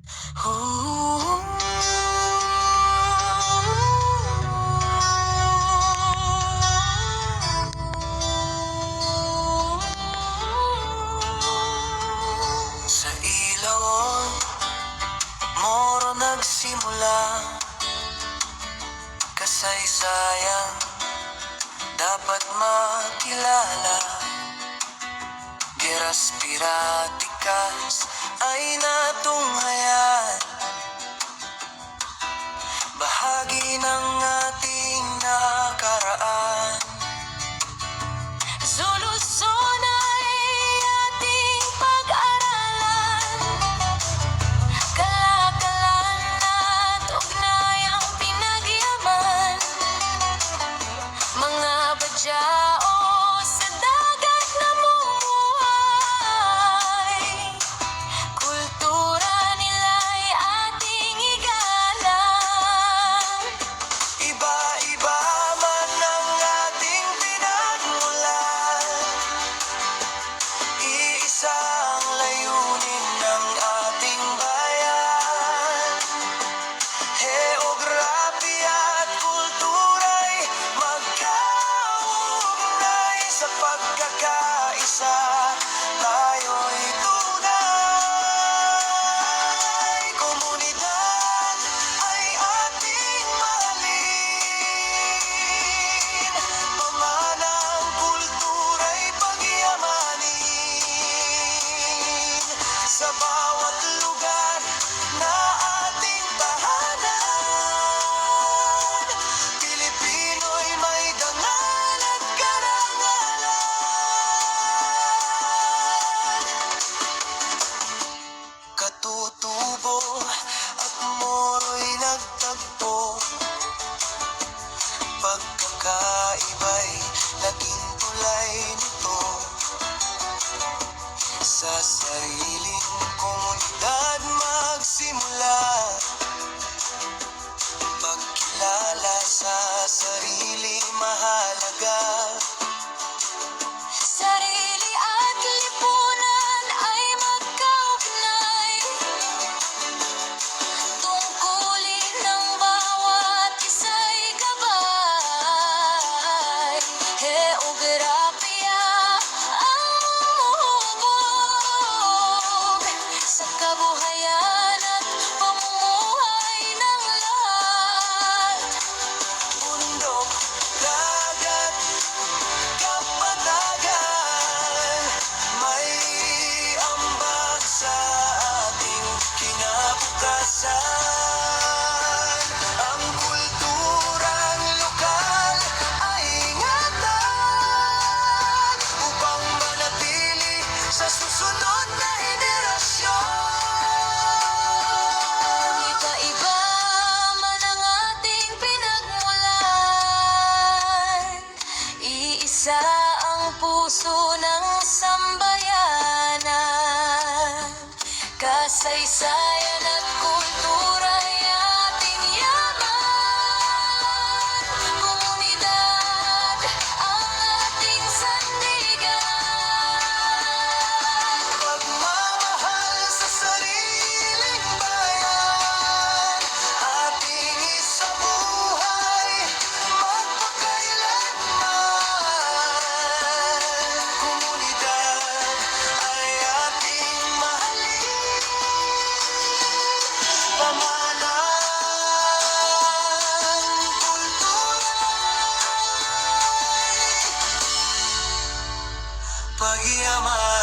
Sa ilawon, moro nagsimula kasaysayan dapat makilala. Geras piratikas ay natunghayan, bahagi ng ating nakaraan. Solusyon ay ating pag-aralan, kalakalan at ugnayang pinagyaman. Mga badyao sa dagat namumuhay, kultura nila'y ating igalang. Iba-iba man ang ating pinagmulan, iisang layunin ng ating bayan. Heograpya at kultura'y magkaugnay, sa pagkakaisa tayo'y tunay. Komunidad ay ating mahalin, pamanang kultura'y pagyamanin. Sa bawat lugar na ating tahanan, Pilipino'y may dangal at karangalan. Katutubo at moro'y nagtagpo, pagkakaiba'y naging tulay nito. Sa sariling komunidad magsimula, pagkilala sa sarili mahalaga. Sarili at lipunan ay magkaugnay, tungkulin ng bawat isa'y gabay. Heograpya ang hubog sa kabuhayan at pamumuhay ng lahat. Bundok, dagat, kapatagan, may ambag sa ating kinabukasan. Ang kulturang lokal ay ingatan upang manatili sa susunod na henerasyon. Iba-iba man ang ating pinagmulan, iisa ang puso ng sambayanan. Kasaysayan at kultura'y ating yaman. Komunidad ang ating sandigan. Pagmamahal sa sariling bayan, ating isabuhay magpakailanman. Komunidad ay ating mahalin, pamanang kultura'y pagyaman.